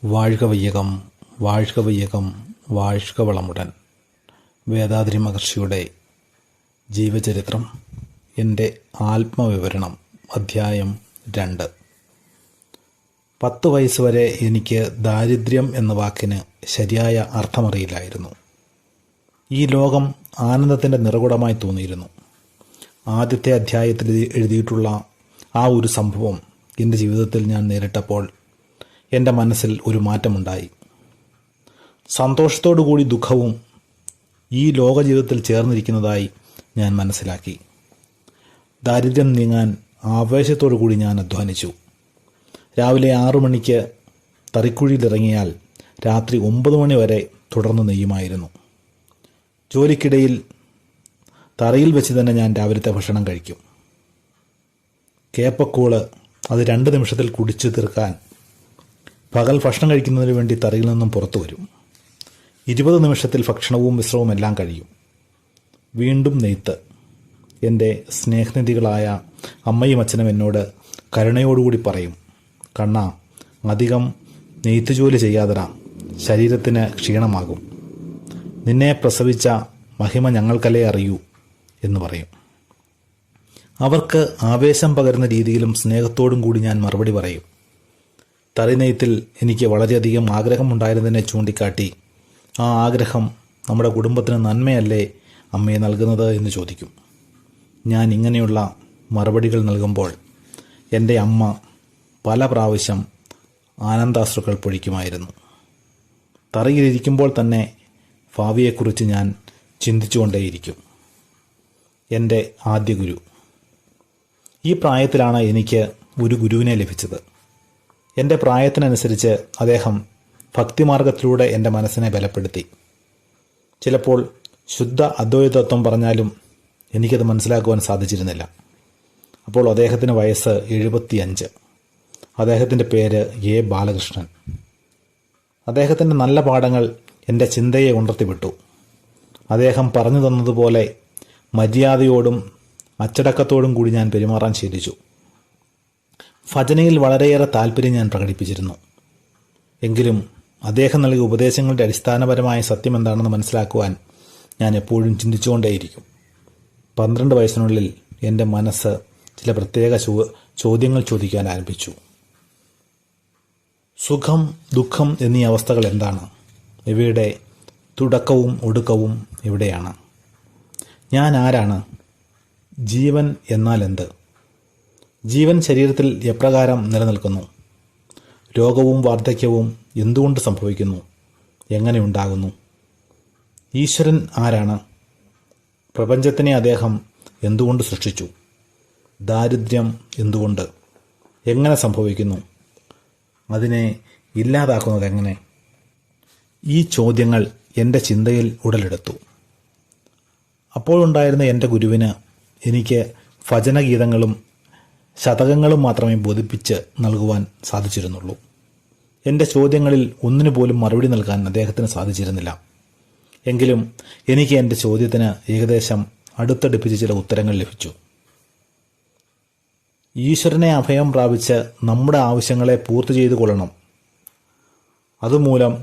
வாழ்க வையகம், வாழ்க வைയகம், வாழ்ക വളമുടൻ. വേദാദ്രി മഹർഷിയുടെ ജീവചരിത്രം, എൻ്റെ ആത്മവിവരണം, അധ്യായം 2. 10 വയസ്സ് വരെ എനിക്ക് ദാരിദ്ര്യം എന്ന വാക്കിന് ശരിയായ അർത്ഥമറിയില്ലായിരുന്നു. ഈ ലോകം ആനന്ദത്തിൻ്റെ നിറകുടമായി തോന്നിയിരുന്നു. ആദ്യത്തെ അധ്യായത്തിൽ എഴുതിയിട്ടുള്ള ആ ഒരു സംഭവം എൻ്റെ ജീവിതത്തിൽ ഞാൻ നേരിട്ടപ്പോൾ എൻ്റെ മനസ്സിൽ ഒരു മാറ്റമുണ്ടായി. സന്തോഷത്തോടുകൂടി ദുഃഖവും ഈ ലോക ജീവിതത്തിൽ ചേർന്നിരിക്കുന്നതായി ഞാൻ മനസ്സിലാക്കി. ദാരിദ്ര്യം നീങ്ങാൻ ആവേശത്തോടു കൂടി ഞാൻ അധ്വാനിച്ചു. രാവിലെ 6 മണിക്ക് തറിക്കുഴിയിലിറങ്ങിയാൽ രാത്രി 9 മണി വരെ തുടർന്ന് നെയ്യുമായിരുന്നു. ജോലിക്കിടയിൽ തറയിൽ വെച്ച് തന്നെ ഞാൻ രാവിലത്തെ ഭക്ഷണം കഴിക്കും. കേപ്പക്കൂള് അത് 2 നിമിഷത്തിൽ കുടിച്ചു തീർക്കാൻ പകൽ ഭക്ഷണം കഴിക്കുന്നതിന് വേണ്ടി തറയിൽ നിന്നും പുറത്തു വരും. 20 നിമിഷത്തിൽ ഭക്ഷണവും വിശ്രമവും എല്ലാം കഴിയും. വീണ്ടും നെയ്ത്ത്. എൻ്റെ സ്നേഹനിധികളായ അമ്മയും അച്ഛനും എന്നോട് കരുണയോടുകൂടി പറയും, കണ്ണാ, അധികം നെയ്ത്ത് ജോലി ചെയ്യാതെടാ, ശരീരത്തിന് ക്ഷീണമാകും. നിന്നെ പ്രസവിച്ച മഹിമ ഞങ്ങൾക്കല്ലേ അറിയൂ എന്ന് പറയും. അവർക്ക് ആവേശം പകരുന്ന രീതിയിലും സ്നേഹത്തോടും കൂടി ഞാൻ മറുപടി പറയും. തറിനെയ്ത്തിൽ എനിക്ക് വളരെയധികം ആഗ്രഹമുണ്ടായിരുന്നതിനെ ചൂണ്ടിക്കാട്ടി, ആ ആഗ്രഹം നമ്മുടെ കുടുംബത്തിന് നന്മയല്ലേ അമ്മയെ നൽകുന്നത് എന്ന് ചോദിക്കും. ഞാൻ ഇങ്ങനെയുള്ള മറുപടികൾ നൽകുമ്പോൾ എൻ്റെ അമ്മ പല പ്രാവശ്യം ആനന്ദാശ്രുക്കൾ പൊഴിക്കുമായിരുന്നു. തറയിലിരിക്കുമ്പോൾ തന്നെ ഭാവിയെക്കുറിച്ച് ഞാൻ ചിന്തിച്ചുകൊണ്ടേയിരിക്കും. എൻ്റെ ആദ്യ ഗുരു. ഈ പ്രായത്തിലാണ് എനിക്ക് ഒരു ഗുരുവിനെ ലഭിച്ചത്. എൻ്റെ പ്രായത്തിനനുസരിച്ച് അദ്ദേഹം ഭക്തിമാർഗത്തിലൂടെ എൻ്റെ മനസ്സിനെ ബലപ്പെടുത്തി. ചിലപ്പോൾ ശുദ്ധ അദ്വൈതത്വം പറഞ്ഞാലും എനിക്കത് മനസ്സിലാക്കുവാൻ സാധിച്ചിരുന്നില്ല. അപ്പോൾ അദ്ദേഹത്തിന് വയസ്സ് 75. അദ്ദേഹത്തിൻ്റെ പേര് എ. ബാലകൃഷ്ണൻ. അദ്ദേഹത്തിൻ്റെ നല്ല പാഠങ്ങൾ എൻ്റെ ചിന്തയെ ഉണർത്തിവിട്ടു. അദ്ദേഹം പറഞ്ഞു തന്നതുപോലെ മര്യാദയോടും അച്ചടക്കത്തോടും കൂടി ഞാൻ പെരുമാറാൻ ശീലിച്ചു. ഭജനയിൽ വളരെയേറെ താല്പര്യം ഞാൻ പ്രകടിപ്പിച്ചിരുന്നു. എങ്കിലും അദ്ദേഹം നൽകിയ ഉപദേശങ്ങളുടെ അടിസ്ഥാനപരമായ സത്യം എന്താണെന്ന് മനസ്സിലാക്കുവാൻ ഞാൻ എപ്പോഴും ചിന്തിച്ചുകൊണ്ടേയിരിക്കും. 12 വയസ്സിനുള്ളിൽ എൻ്റെ മനസ്സ് ചില പ്രത്യേക ചോദ്യങ്ങൾ ചോദിക്കാൻ ആരംഭിച്ചു. സുഖം, ദുഃഖം എന്നീ അവസ്ഥകൾ എന്താണ്? ഇവയുടെ തുടക്കവും ഒടുക്കവും എവിടെയാണ്? ഞാൻ ആരാണ്? ജീവൻ എന്നാൽ എന്ത്? ജീവൻ ശരീരത്തിൽ എപ്രകാരം നിലനിൽക്കുന്നു? രോഗവും വാർദ്ധക്യവും എന്തുകൊണ്ട് സംഭവിക്കുന്നു? എങ്ങനെ ഉണ്ടാകുന്നു? ഈശ്വരൻ ആരാണ്? പ്രപഞ്ചത്തിനെ അദ്ദേഹം എന്തുകൊണ്ട് സൃഷ്ടിച്ചു? ദാരിദ്ര്യം എന്തുകൊണ്ട്? എങ്ങനെ സംഭവിക്കുന്നു? അതിനെ ഇല്ലാതാക്കുന്നത് എങ്ങനെ? ഈ ചോദ്യങ്ങൾ എൻ്റെ ചിന്തയിൽ ഉടലെടുത്തു. അപ്പോഴുണ്ടായിരുന്ന എൻ്റെ ഗുരുവിന് എനിക്ക് ഭജനഗീതങ്ങളും ശതകങ്ങളും മാത്രമേ ബോധിപ്പിച്ച് നൽകുവാൻ സാധിച്ചിരുന്നുള്ളൂ. എൻ്റെ ചോദ്യങ്ങളിൽ ഒന്നിനു പോലും മറുപടി നൽകാൻ അദ്ദേഹത്തിന് സാധിച്ചിരുന്നില്ല. എങ്കിലും എനിക്ക് എൻ്റെ ചോദ്യത്തിന് ഏകദേശം അടുത്തടുപ്പിച്ച് ചില ഉത്തരങ്ങൾ ലഭിച്ചു. ഈശ്വരനെ അഭയം പ്രാപിച്ച് നമ്മുടെ ആവശ്യങ്ങളെ പൂർത്തി ചെയ്തു കൊള്ളണം. അതുമൂലം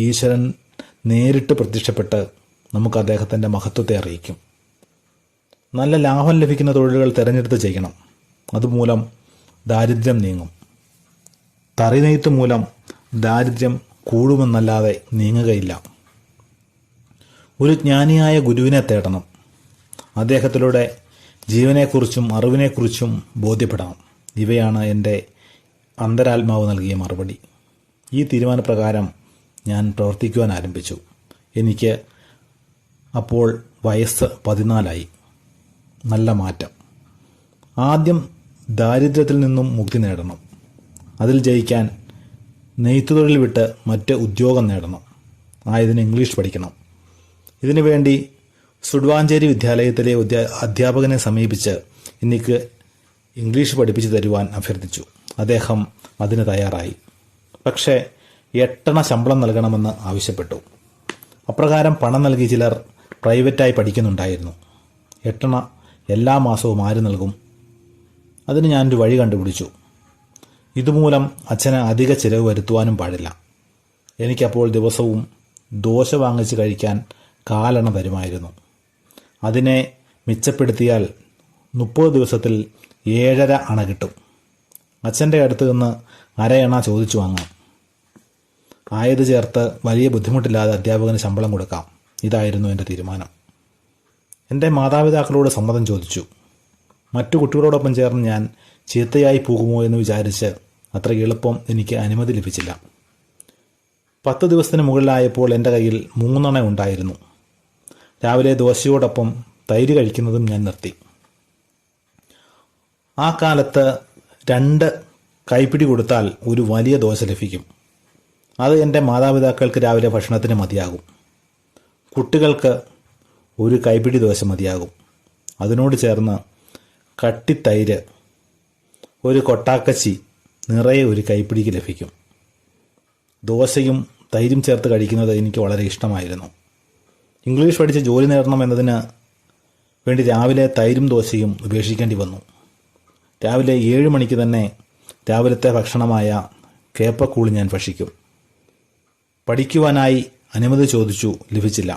ഈശ്വരൻ നേരിട്ട് പ്രത്യക്ഷപ്പെട്ട് നമുക്ക് അദ്ദേഹത്തിൻ്റെ മഹത്വത്തെ അറിയിക്കും. നല്ല ലാഭം ലഭിക്കുന്ന തൊഴിലുകൾ തിരഞ്ഞെടുത്ത് ചെയ്യണം. അതുമൂലം ദാരിദ്ര്യം നീങ്ങും. തറിനെയ്ത്ത് മൂലം ദാരിദ്ര്യം കൂടുമെന്നല്ലാതെ നീങ്ങുകയില്ല. ഒരു ജ്ഞാനിയായ ഗുരുവിനെ തേടണം. അദ്ദേഹത്തിലൂടെ ജീവനെക്കുറിച്ചും അറിവിനെക്കുറിച്ചും ബോധ്യപ്പെടണം. ഇവയാണ് എൻ്റെ അന്തരാത്മാവ് നൽകിയ മറുപടി. ഈ തീരുമാനപ്രകാരം ഞാൻ പ്രവർത്തിക്കുവാൻ ആരംഭിച്ചു. എനിക്ക് അപ്പോൾ വയസ്സ് 14ആയി. നല്ല മാറ്റം. ആദ്യം ദാരിദ്ര്യത്തിൽ നിന്നും മുക്തി നേടണം. അതിൽ ജയിക്കാൻ നെയ്ത്തുതൊഴിൽ വിട്ട് മറ്റ് ഉദ്യോഗം നേടണം. ആയതിന് ഇംഗ്ലീഷ് പഠിക്കണം. ഇതിനുവേണ്ടി സുഡ്വാഞ്ചേരി വിദ്യാലയത്തിലെ അധ്യാപകനെ സമീപിച്ച് എനിക്ക് ഇംഗ്ലീഷ് പഠിപ്പിച്ചു തരുവാൻ അഭ്യർത്ഥിച്ചു. അദ്ദേഹം അതിന് തയ്യാറായി. പക്ഷേ 8 ശമ്പളം നൽകണമെന്ന് ആവശ്യപ്പെട്ടു. അപ്രകാരം പണം നൽകി ചിലർ പ്രൈവറ്റായി പഠിക്കുന്നുണ്ടായിരുന്നു. 8 എല്ലാ മാസവും ആര് നൽകും? അതിന് ഞാനൊരു വഴി കണ്ടുപിടിച്ചു. ഇതുമൂലം അച്ഛന് അധിക ചിലവ് വരുത്തുവാനും പാടില്ല. എനിക്കപ്പോൾ ദിവസവും ദോശ വാങ്ങിച്ച് കഴിക്കാൻ കാലണ തരുമായിരുന്നു. അതിനെ മിച്ചപ്പെടുത്തിയാൽ 30 ദിവസത്തിൽ 7.5 അണ കിട്ടും. അച്ഛൻ്റെ അടുത്ത് നിന്ന് അരയണ ചോദിച്ചു വാങ്ങാം. ആയത് ചേർത്ത് വലിയ ബുദ്ധിമുട്ടില്ലാതെ അധ്യാപകന് ശമ്പളം കൊടുക്കാം. ഇതായിരുന്നു എൻ്റെ തീരുമാനം. എൻ്റെ മാതാപിതാക്കളോട് സമ്മതം ചോദിച്ചു. മറ്റു കുട്ടികളോടൊപ്പം ചേർന്ന് ഞാൻ ചീത്തയായി പോകുമോ എന്ന് വിചാരിച്ച് അത്ര എളുപ്പം എനിക്ക് അനുമതി ലഭിച്ചില്ല. 10 ദിവസത്തിന് മുകളിലായപ്പോൾ എൻ്റെ കയ്യിൽ 3 അണ ഉണ്ടായിരുന്നു. രാവിലെ ദോശയോടൊപ്പം തൈര് കഴിക്കുന്നതും ഞാൻ നിർത്തി. ആ കാലത്ത് 2 കൈപ്പിടി കൊടുത്താൽ ഒരു വലിയ ദോശ ലഭിക്കും. അത് എൻ്റെ മാതാപിതാക്കൾക്ക് രാവിലെ ഭക്ഷണത്തിന് മതിയാകും. കുട്ടികൾക്ക് 1 കൈപ്പിടി ദോശ മതിയാകും. അതിനോട് ചേർന്ന് കട്ടിത്തൈര്, 1 കൊട്ടാക്കച്ചി നിറയെ 1 കൈപ്പിടിക്ക് ലഭിക്കും. ദോശയും തൈരും ചേർത്ത് കഴിക്കുന്നത് എനിക്ക് വളരെ ഇഷ്ടമായിരുന്നു. ഇംഗ്ലീഷ് പഠിച്ച് ജോലി നേടണം എന്നതിന് വേണ്ടി രാവിലെ തൈരും ദോശയും ഉപേക്ഷിക്കേണ്ടി വന്നു. രാവിലെ 7 മണിക്ക് തന്നെ രാവിലത്തെ ഭക്ഷണമായ കേപ്പക്കൂളി ഞാൻ ഭക്ഷിക്കും. പഠിക്കുവാനായി അനുമതി ചോദിച്ചു, ലഭിച്ചില്ല.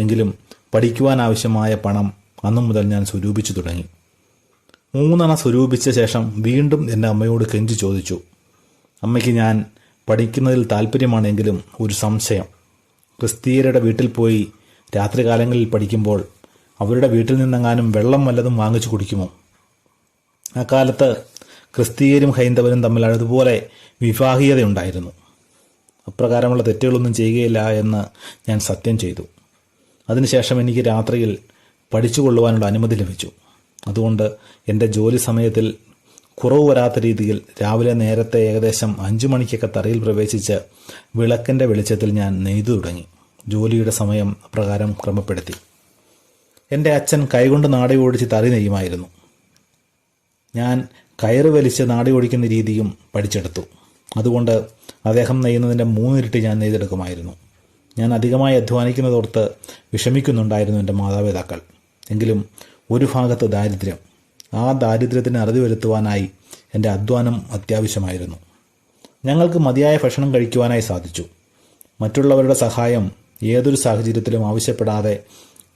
എങ്കിലും പഠിക്കുവാനാവശ്യമായ പണം അന്നു മുതൽ ഞാൻ സ്വരൂപിച്ചു തുടങ്ങി. 3 അണ സ്വരൂപിച്ച ശേഷം വീണ്ടും എൻ്റെ അമ്മയോട് കെഞ്ചി ചോദിച്ചു. അമ്മയ്ക്ക് ഞാൻ പഠിക്കുന്നതിൽ താല്പര്യമാണെങ്കിലും ഒരു സംശയം. ക്രിസ്തീയരുടെ വീട്ടിൽ പോയി രാത്രികാലങ്ങളിൽ പഠിക്കുമ്പോൾ അവരുടെ വീട്ടിൽ നിന്നെങ്ങാനും വെള്ളം വല്ലതും വാങ്ങിച്ചു കുടിക്കുമോ? അക്കാലത്ത് ക്രിസ്തീയരും ഹൈന്ദവരും തമ്മിൽ അതുപോലെ വിഭാഗീയതയുണ്ടായിരുന്നു. അപ്രകാരമുള്ള തെറ്റുകളൊന്നും ചെയ്യുകയില്ല എന്ന് ഞാൻ സത്യം ചെയ്തു. അതിനുശേഷം എനിക്ക് രാത്രിയിൽ പഠിച്ചുകൊള്ളുവാനുള്ള അനുമതി ലഭിച്ചു. അതുകൊണ്ട് എൻ്റെ ജോലി സമയത്തിൽ കുറവ് വരാത്ത രീതിയിൽ രാവിലെ നേരത്തെ ഏകദേശം 5 മണിക്കൊക്കെ തറയിൽ പ്രവേശിച്ച് വിളക്കിൻ്റെ വെളിച്ചത്തിൽ ഞാൻ നെയ്തു തുടങ്ങി. ജോലിയുടെ സമയം പ്രകാരം ക്രമപ്പെടുത്തി. എൻ്റെ അച്ഛൻ കൈകൊണ്ട് നാടി ഓടിച്ച് തറി നെയ്യുമായിരുന്നു. ഞാൻ കയറ് വലിച്ച് നാടി ഓടിക്കുന്ന രീതിയും പഠിച്ചെടുത്തു. അതുകൊണ്ട് അദ്ദേഹം നെയ്യുന്നതിൻ്റെ 3 ഇരട്ടി ഞാൻ നെയ്തെടുക്കുമായിരുന്നു. ഞാൻ അധികമായി അധ്വാനിക്കുന്നതോർത്ത് വിഷമിക്കുന്നുണ്ടായിരുന്നു എൻ്റെ മാതാപിതാക്കൾ. എങ്കിലും ഒരു ഭാഗത്ത് ദാരിദ്ര്യം. ആ ദാരിദ്ര്യത്തിന് അറുതി വരുത്തുവാനായി എൻ്റെ അധ്വാനം അത്യാവശ്യമായിരുന്നു. ഞങ്ങൾക്ക് മതിയായ ഭക്ഷണം കഴിക്കുവാനായി സാധിച്ചു. മറ്റുള്ളവരുടെ സഹായം ഏതൊരു സാഹചര്യത്തിലും ആവശ്യപ്പെടാതെ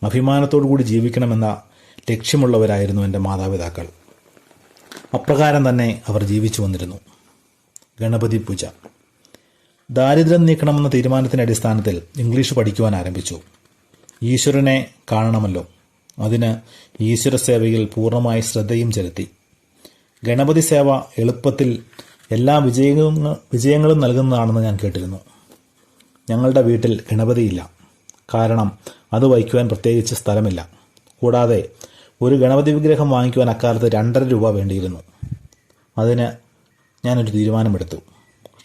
അഭിമാനത്തോടു കൂടി ജീവിക്കണമെന്ന ലക്ഷ്യമുള്ളവരായിരുന്നു എൻ്റെ മാതാപിതാക്കൾ. അപ്രകാരം തന്നെ അവർ ജീവിച്ചു വന്നിരുന്നു. ഗണപതി പൂജ. ദാരിദ്ര്യം നീക്കണമെന്ന തീരുമാനത്തിൻ്റെ അടിസ്ഥാനത്തിൽ ഇംഗ്ലീഷ് പഠിക്കുവാൻ ആരംഭിച്ചു. ഈശ്വരനെ കാണണമല്ലോ. അതിന് ഈശ്വര സേവയിൽ പൂർണ്ണമായി ശ്രദ്ധയും ചെലുത്തി. ഗണപതി സേവ എളുപ്പത്തിൽ എല്ലാ വിജയങ്ങളും നൽകുന്നതാണെന്ന് ഞാൻ കേട്ടിരുന്നു. ഞങ്ങളുടെ വീട്ടിൽ ഗണപതിയില്ല. കാരണം അത് വയ്ക്കുവാൻ പ്രത്യേകിച്ച് സ്ഥലമില്ല. കൂടാതെ ഒരു ഗണപതി വിഗ്രഹം വാങ്ങിക്കുവാൻ അക്കാലത്ത് 2.5 രൂപ വേണ്ടിയിരുന്നു. അതിന് ഞാനൊരു തീരുമാനമെടുത്തു.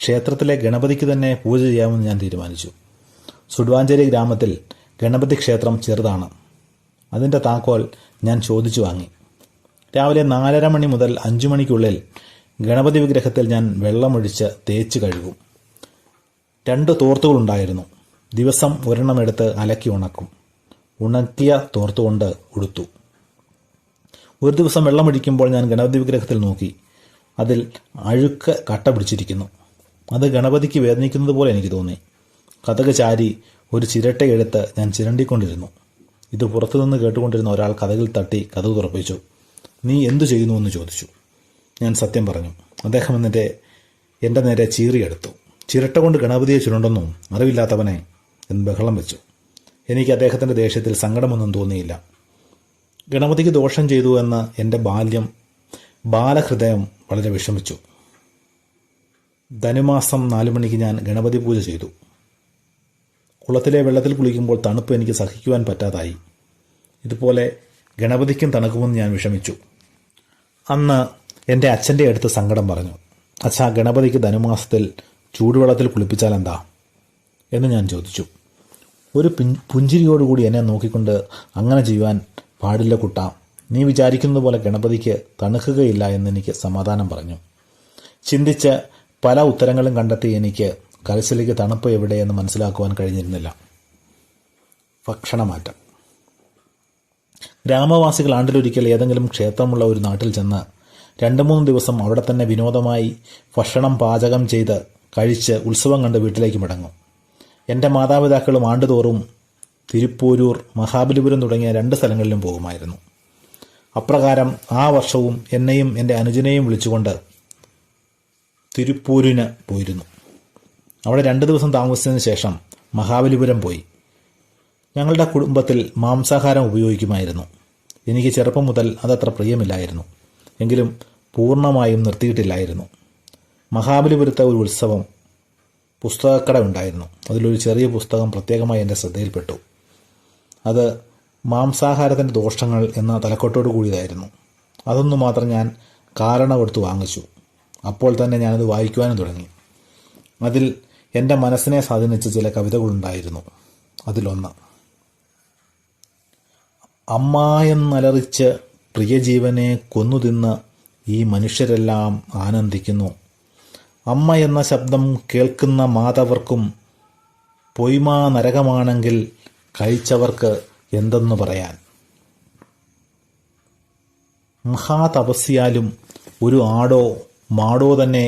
ക്ഷേത്രത്തിലെ ഗണപതിക്ക് തന്നെ പൂജ ചെയ്യാമെന്ന് ഞാൻ തീരുമാനിച്ചു. സുഡ്വാഞ്ചേരി ഗ്രാമത്തിൽ ഗണപതി ക്ഷേത്രം ചെറുതാണ്. അതിൻ്റെ താക്കോൽ ഞാൻ ചോദിച്ചു വാങ്ങി. രാവിലെ 4:30 മണി മുതൽ 5 മണിക്കുള്ളിൽ ഗണപതി വിഗ്രഹത്തിൽ ഞാൻ വെള്ളമൊഴിച്ച് തേച്ച് കഴുകും. 2 തോർത്തുകളുണ്ടായിരുന്നു. ദിവസം ഒരെണ്ണം എടുത്ത് അലക്കി ഉണക്കും. ഉണക്കിയ തോർത്തുകൊണ്ട് ഉടുത്തു. ഒരു ദിവസം വെള്ളമൊഴിക്കുമ്പോൾ ഞാൻ ഗണപതി വിഗ്രഹത്തിൽ നോക്കി. അതിൽ അഴുക്ക് കട്ട പിടിച്ചിരിക്കുന്നു. അത് ഗണപതിക്ക് വേദനിക്കുന്നത് പോലെ എനിക്ക് തോന്നി. കതക് ചാരി ഒരു ചിരട്ടയെടുത്ത് ഞാൻ ചിരണ്ടിക്കൊണ്ടിരുന്നു. ഇത് പുറത്തുനിന്ന് കേട്ടുകൊണ്ടിരുന്ന ഒരാൾ കതകിൽ തട്ടി കതക് തുറപ്പിച്ചു. നീ എന്തു ചെയ്യുന്നു എന്ന് ചോദിച്ചു. ഞാൻ സത്യം പറഞ്ഞു. അദ്ദേഹം എന്നിട്ട് എൻ്റെ നേരെ ചീറിയെടുത്തു. ചിരട്ട കൊണ്ട് ഗണപതിയെ ചുരുണ്ടെന്നും അറിവില്ലാത്തവനെ എന്ന് ബഹളം വെച്ചു. എനിക്ക് അദ്ദേഹത്തിൻ്റെ ദേഷ്യത്തിൽ സങ്കടമൊന്നും തോന്നിയില്ല. ഗണപതിക്ക് ദോഷം ചെയ്തു എന്ന് എൻ്റെ ബാലഹൃദയം വളരെ വിഷമിച്ചു. ധനുമാസം 4 മണിക്ക് ഞാൻ ഗണപതി പൂജ ചെയ്തു. കുളത്തിലെ വെള്ളത്തിൽ കുളിക്കുമ്പോൾ തണുപ്പ് എനിക്ക് സഹിക്കുവാൻ പറ്റാതായി. ഇതുപോലെ ഗണപതിക്കും തണുക്കുമെന്ന് ഞാൻ വിഷമിച്ചു. അന്ന് എൻ്റെ അച്ഛൻ്റെ അടുത്ത് സങ്കടം പറഞ്ഞു. അച്ഛാ, ഗണപതിക്ക് ധനുമാസത്തിൽ ചൂടുവെള്ളത്തിൽ കുളിപ്പിച്ചാൽ എന്താ എന്ന് ഞാൻ ചോദിച്ചു. ഒരു പുഞ്ചിരിയോടുകൂടി എന്നെ നോക്കിക്കൊണ്ട് അങ്ങനെ ചെയ്യുവാൻ പാടില്ല കുട്ടാ. നീ വിചാരിക്കുന്നത് പോലെ ഗണപതിക്ക് തണുക്കുകയില്ല എന്നെനിക്ക് സമാധാനം പറഞ്ഞു. ചിന്തിച്ച് പല ഉത്തരങ്ങളും കണ്ടെത്തി എനിക്ക് കലശിലേക്ക് തണുപ്പ് എവിടെയെന്ന് മനസ്സിലാക്കുവാൻ കഴിഞ്ഞിരുന്നില്ല. ഭക്ഷണമാറ്റം. ഗ്രാമവാസികൾ ആണ്ടിലൊരിക്കൽ ഏതെങ്കിലും ക്ഷേത്രമുള്ള ഒരു നാട്ടിൽ ചെന്ന് 2-3 ദിവസം അവിടെ തന്നെ വിനോദമായി ഭക്ഷണം പാചകം ചെയ്ത് കഴിച്ച് ഉത്സവം കണ്ട് വീട്ടിലേക്ക് മടങ്ങും. എൻ്റെ മാതാപിതാക്കളും ആണ്ടുതോറും തിരുപ്പൂരൂർ, മഹാബലിപുരം തുടങ്ങിയ 2 സ്ഥലങ്ങളിലും പോകുമായിരുന്നു. അപ്രകാരം ആ വർഷവും എന്നെയും എൻ്റെ അനുജനെയും വിളിച്ചുകൊണ്ട് തിരുപ്പൂരിന് പോയിരുന്നു. അവിടെ 2 ദിവസം താമസിച്ചതിന് ശേഷം മഹാബലിപുരം പോയി. ഞങ്ങളുടെ കുടുംബത്തിൽ മാംസാഹാരം ഉപയോഗിക്കുമായിരുന്നു. എനിക്ക് ചെറുപ്പം മുതൽ അതത്ര പ്രിയമില്ലായിരുന്നു. എങ്കിലും പൂർണ്ണമായും നിർത്തിയിട്ടില്ലായിരുന്നു. മഹാബലിപുരത്തെ ഒരു ഉത്സവം പുസ്തകക്കട ഉണ്ടായിരുന്നു. അതിലൊരു ചെറിയ പുസ്തകം പ്രത്യേകമായി എൻ്റെ ശ്രദ്ധയിൽപ്പെട്ടു. അത് മാംസാഹാരത്തിൻ്റെ ദോഷങ്ങൾ എന്ന തലക്കെട്ടോടു കൂടിയതായിരുന്നു. അതൊന്നു മാത്രം ഞാൻ കാരണം കൊടുത്ത് വാങ്ങിച്ചു. അപ്പോൾ തന്നെ ഞാനത് വായിക്കുവാനും തുടങ്ങി. അതിൽ എൻ്റെ മനസ്സിനെ സ്വാധീനിച്ച ചില കവിതകളുണ്ടായിരുന്നു. അതിലൊന്ന്: അമ്മായെന്നലറിച്ച് പ്രിയജീവനെ കൊന്നുതിന്ന് ഈ മനുഷ്യരെല്ലാം ആനന്ദിക്കുന്നു. അമ്മ എന്ന ശബ്ദം കേൾക്കുന്ന മാതവർക്കും പൊയ്മാ നരകമാണെങ്കിൽ കഴിച്ചവർക്ക് എന്തെന്നു പറയാൻ. മഹാതപസ്യാലും ഒരു ആടോ മാടോ തന്നെ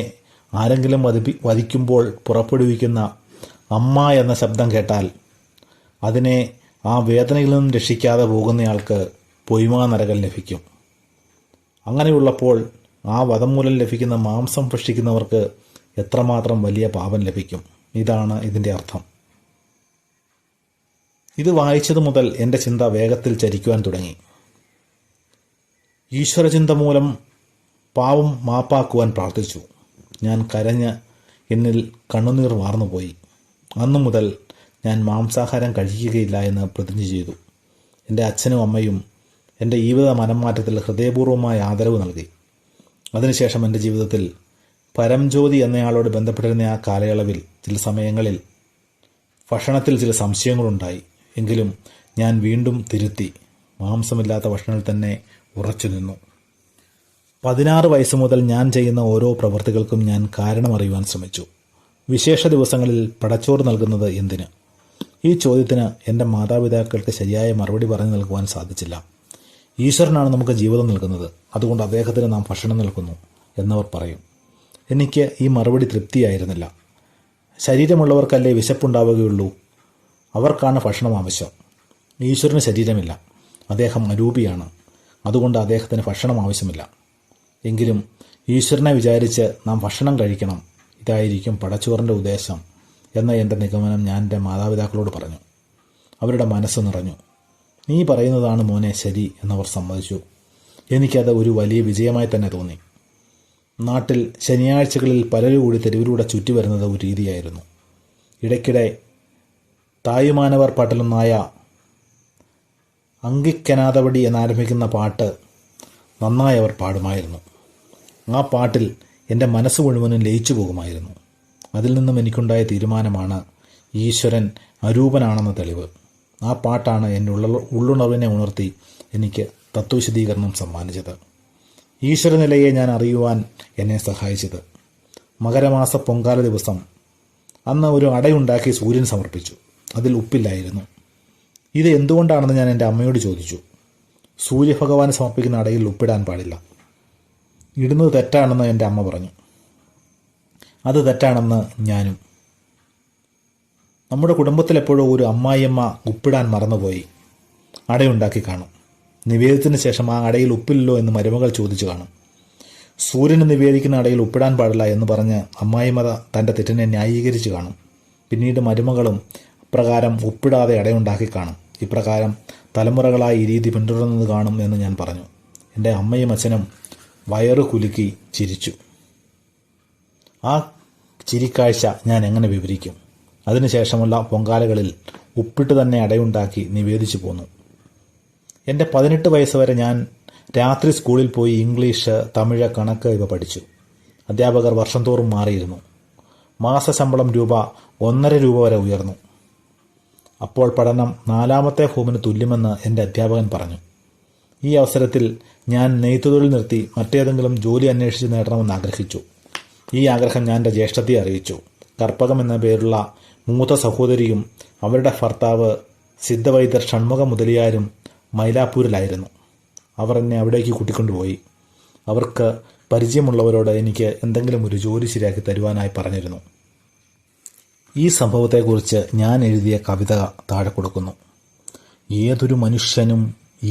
ആരെങ്കിലും വധിക്കുമ്പോൾ പുറപ്പെടുവിക്കുന്ന അമ്മ എന്ന ശബ്ദം കേട്ടാൽ അതിനെ ആ വേദനയിൽ നിന്നും രക്ഷിക്കാതെ പോകുന്നയാൾക്ക് പൊയ്മാ നരകം ലഭിക്കും. അങ്ങനെയുള്ളപ്പോൾ ആ വധം മൂലം ലഭിക്കുന്ന മാംസം ഭക്ഷിക്കുന്നവർക്ക് എത്രമാത്രം വലിയ പാപം ലഭിക്കും. ഇതാണ് ഇതിൻ്റെ അർത്ഥം. ഇത് വായിച്ചതു മുതൽ എൻ്റെ ചിന്ത വേഗത്തിൽ ചരിക്കുവാൻ തുടങ്ങി. ഈശ്വരചിന്ത മൂലം പാവം മാപ്പാക്കുവാൻ പ്രാർത്ഥിച്ചു. ഞാൻ കരഞ്ഞ് എന്നിൽ കണ്ണുനീർ വാർന്നുപോയി. അന്നു മുതൽ ഞാൻ മാംസാഹാരം കഴിക്കുകയില്ല എന്ന് പ്രതിജ്ഞ ചെയ്തു. എൻ്റെ അച്ഛനും അമ്മയും എൻ്റെ ജീവിത മനംമാറ്റത്തിൽ ഹൃദയപൂർവ്വമായ ആദരവ് നൽകി. അതിനുശേഷം എൻ്റെ ജീവിതത്തിൽ പരംജ്യോതി എന്നയാളോട് ബന്ധപ്പെട്ടിരുന്ന ആ കാലയളവിൽ ചില സമയങ്ങളിൽ ഭക്ഷണത്തിൽ ചില സംശയങ്ങളുണ്ടായി. എങ്കിലും ഞാൻ വീണ്ടും തിരുത്തി മാംസമില്ലാത്ത ഭക്ഷണത്തിൽ തന്നെ ഉറച്ചു നിന്നു. 16 വയസ്സ് മുതൽ ഞാൻ ചെയ്യുന്ന ഓരോ പ്രവൃത്തികൾക്കും ഞാൻ കാരണമറിയുവാൻ ശ്രമിച്ചു. വിശേഷ ദിവസങ്ങളിൽ പടച്ചോറ് നൽകുന്നത് എന്തിന്? ഈ ചോദ്യത്തിന് എൻ്റെ മാതാപിതാക്കൾക്ക് ശരിയായ മറുപടി പറഞ്ഞു നൽകുവാൻ സാധിച്ചില്ല. ഈശ്വരനാണ് നമുക്ക് ജീവിതം നൽകുന്നത്, അതുകൊണ്ട് അദ്ദേഹത്തിന് നാം ഭക്ഷണം നൽകുന്നു എന്നവർ പറയും. എനിക്ക് ഈ മറുപടി തൃപ്തിയായിരുന്നില്ല. ശരീരമുള്ളവർക്കല്ലേ വിശപ്പുണ്ടാവുകയുള്ളൂ, അവർക്കാണ് ഭക്ഷണം ആവശ്യം. ഈശ്വരന് ശരീരമില്ല, അദ്ദേഹം അരൂപിയാണ്, അതുകൊണ്ട് അദ്ദേഹത്തിന് ഭക്ഷണം ആവശ്യമില്ല. എങ്കിലും ഈശ്വരനെ വിചാരിച്ച് നാം ഭക്ഷണം കഴിക്കണം, ഇതായിരിക്കും പടച്ചോറിൻ്റെ ഉദ്ദേശം എന്ന എൻ്റെ നിഗമനം ഞാൻ എൻ്റെ മാതാപിതാക്കളോട് പറഞ്ഞു. അവരുടെ മനസ്സ് നിറഞ്ഞു. നീ പറയുന്നതാണ് മോനെ ശരി എന്നവർ സമ്മതിച്ചു. എനിക്കത് ഒരു വലിയ വിജയമായി തന്നെ തോന്നി. നാട്ടിൽ ശനിയാഴ്ചകളിൽ പലരും കൂടി തെരുവിലൂടെ ചുറ്റി വരുന്നത് ഒരു രീതിയായിരുന്നു. ഇടയ്ക്കിടെ തായുമാനവർ പാട്ടിലൊന്നായ അങ്കിക്കനാഥവടി എന്നാരംഭിക്കുന്ന പാട്ട് നന്നായി അവർ പാടുമായിരുന്നു. ആ പാട്ടിൽ എൻ്റെ മനസ്സ് മുഴുവനും ലയിച്ചു പോകുമായിരുന്നു. അതിൽ നിന്നും എനിക്കുണ്ടായ തീരുമാനമാണ് ഈശ്വരൻ അരൂപനാണെന്ന തെളിവ്. ആ പാട്ടാണ് എൻ്റെ ഉള്ളുണർവിനെ ഉണർത്തി എനിക്ക് തത്വവിശദീകരണം സമ്മാനിച്ചത്. ഈശ്വരനിലയെ ഞാൻ അറിയുവാൻ എന്നെ സഹായിച്ചത്. മകരമാസ പൊങ്കാല ദിവസം അന്ന് ഒരു അടയുണ്ടാക്കി സൂര്യൻ സമർപ്പിച്ചു. അതിൽ ഉപ്പില്ലായിരുന്നു. ഇത് എന്തുകൊണ്ടാണെന്ന് ഞാൻ എൻ്റെ അമ്മയോട് ചോദിച്ചു. സൂര്യഭഗവാന് സമർപ്പിക്കുന്ന അടയിൽ ഉപ്പിടാൻ പാടില്ല, ഇടുന്നത് തെറ്റാണെന്ന് എൻ്റെ അമ്മ പറഞ്ഞു. അത് തെറ്റാണെന്ന് ഞാനും. നമ്മുടെ കുടുംബത്തിലെപ്പോഴും ഒരു അമ്മായിയമ്മ ഉപ്പിടാൻ മറന്നുപോയി അടയുണ്ടാക്കി കാണും. നിവേദ്യത്തിന് ശേഷം ആ അടയിൽ ഉപ്പില്ലല്ലോ എന്ന് മരുമകൾ ചോദിച്ചു കാണും. സൂര്യന് നിവേദിക്കുന്ന അടയിൽ ഉപ്പിടാൻ പാടില്ല എന്ന് പറഞ്ഞ് അമ്മായിമ്മ തൻ്റെ തെറ്റിനെ ന്യായീകരിച്ച് കാണും. പിന്നീട് മരുമകളും അപ്രകാരം ഉപ്പിടാതെ അടയുണ്ടാക്കി കാണും. ഇപ്രകാരം തലമുറകളായി ഈ രീതി പിന്തുടർന്നത് കാണും എന്ന് ഞാൻ പറഞ്ഞു. എൻ്റെ അമ്മയും അച്ഛനും വയറു കുലുക്കി ചിരിച്ചു. ആ ചിരിക്കാഴ്ച ഞാൻ എങ്ങനെ വിവരിക്കും? അതിനുശേഷമുള്ള പൊങ്കാലകളിൽ ഉപ്പിട്ട് തന്നെ അടയുണ്ടാക്കി നിവേദിച്ചു പോന്നു. എൻ്റെ 18 വയസ്സ് വരെ ഞാൻ രാത്രി സ്കൂളിൽ പോയി ഇംഗ്ലീഷ്, തമിഴ്, കണക്ക് ഇവ പഠിച്ചു. അധ്യാപകർ വർഷം തോറും മാറിയിരുന്നു. മാസശമ്പളം രൂപ 1.5 രൂപ വരെ ഉയർന്നു. അപ്പോൾ പഠനം 4ാമത്തെ ഫോമിന് തുല്യമെന്ന് എൻ്റെ അധ്യാപകൻ പറഞ്ഞു. ഈ അവസരത്തിൽ ഞാൻ നെയ്ത്തുതൊഴിൽ നിർത്തി മറ്റേതെങ്കിലും ജോലി അന്വേഷിച്ച് നേടണമെന്ന് ആഗ്രഹിച്ചു. ഈ ആഗ്രഹം ഞാൻ എൻ്റെ ജ്യേഷ്ഠത്തെ അറിയിച്ചു. കർപ്പകം എന്ന പേരുള്ള മൂത്ത സഹോദരിയും അവരുടെ ഭർത്താവ് സിദ്ധവൈദ്യർ ഷൺമുഖ മുതലിയാരും മൈലാപ്പൂരിലായിരുന്നു. അവർ എന്നെ അവിടേക്ക് കൂട്ടിക്കൊണ്ടുപോയി. അവർക്ക് പരിചയമുള്ളവരോട് എനിക്ക് എന്തെങ്കിലും ഒരു ജോലി ശരിയാക്കി തരുവാനായി പറഞ്ഞിരുന്നു. ഈ സംഭവത്തെക്കുറിച്ച് ഞാൻ എഴുതിയ കവിത താഴെ കൊടുക്കുന്നു. ഏതൊരു മനുഷ്യനും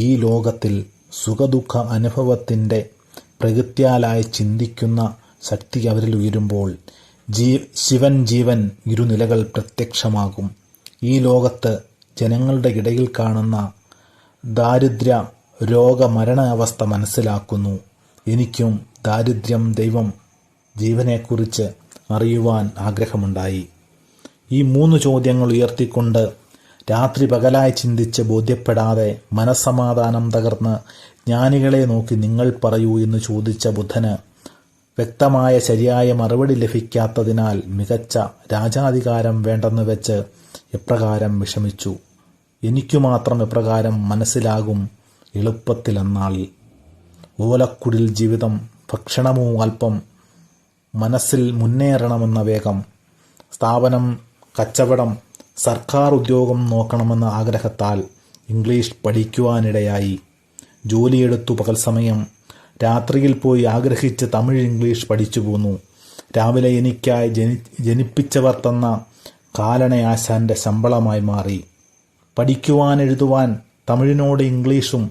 ഈ ലോകത്തിൽ സുഖദുഃഖ അനുഭവത്തിൻ്റെ പ്രകൃത്യാലായി ചിന്തിക്കുന്ന ശക്തി അവരിൽ ഉയരുമ്പോൾ ശിവൻ ജീവൻ ഇരുനിലകൾ പ്രത്യക്ഷമാകും. ഈ ലോകത്ത് ജനങ്ങളുടെ ഇടയിൽ കാണുന്ന ദാരിദ്ര്യ രോഗമരണ അവസ്ഥ മനസ്സിലാക്കുന്നു. എനിക്കും ദാരിദ്ര്യം ദൈവം ജീവനെക്കുറിച്ച് അറിയുവാൻ ആഗ്രഹമുണ്ടായി. ഈ 3 ചോദ്യങ്ങൾ ഉയർത്തിക്കൊണ്ട് രാത്രി പകലായി ചിന്തിച്ച് ബോധ്യപ്പെടാതെ മനസ്സമാധാനം തകർന്ന് ജ്ഞാനികളെ നോക്കി നിങ്ങൾ പറയൂ എന്ന് ചോദിച്ച ബുദ്ധന് വ്യക്തമായ ശരിയായ മറുപടി ലഭിക്കാത്തതിനാൽ മികച്ച രാജാധികാരം വേണ്ടെന്ന് വെച്ച് എപ്രകാരം വിഷമിച്ചു. എനിക്കു മാത്രം എപ്രകാരം മനസ്സിലാകും എളുപ്പത്തിലെന്നാളിൽ. ഓലക്കുടിൽ ജീവിതം, ഭക്ഷണമോ അല്പം, മനസ്സിൽ മുന്നേറണമെന്ന വേഗം, സ്ഥാപനം, കച്ചവടം, സർക്കാർ ഉദ്യോഗം നോക്കണമെന്ന ആഗ്രഹത്താൽ ഇംഗ്ലീഷ് പഠിക്കുവാനിടയായി. ജോലിയെടുത്തു പകൽ സമയം, രാത്രിയിൽ പോയി ആഗ്രഹിച്ച് തമിഴ് ഇംഗ്ലീഷ് പഠിച്ചു പോന്നു. രാവിലെ എനിക്കായി ജനിപ്പിച്ചവർ തന്ന കാലണയാശാന്റെ ശമ്പളമായി മാറി. പഠിക്കുവാൻ എഴുതുവാൻ തമിഴിനോട് ഇംഗ്ലീഷും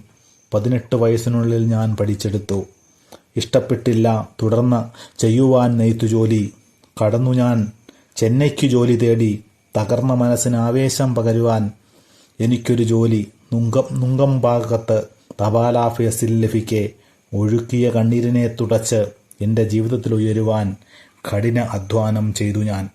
18 വയസ്സിനുള്ളിൽ ഞാൻ പഠിച്ചെടുത്തു. ഇഷ്ടപ്പെട്ടില്ല, തുടർന്ന് ചെയ്യുവാൻ നെയ്ത്തുജോലി. കടന്നു ഞാൻ ചെന്നൈക്ക് ജോലി തേടി. തകർന്ന മനസ്സിന് ആവേശം പകരുവാൻ എനിക്കൊരു ജോലി നുങ്കംഭാഗത്ത് തപാലാഫീസിൽ ലഭിക്കെ ഒഴുക്കിയ കണ്ണീരിനെ തുടച്ച് എൻ്റെ ജീവിതത്തിൽ ഉയരുവാൻ കഠിന അധ്വാനം ചെയ്തു ഞാൻ.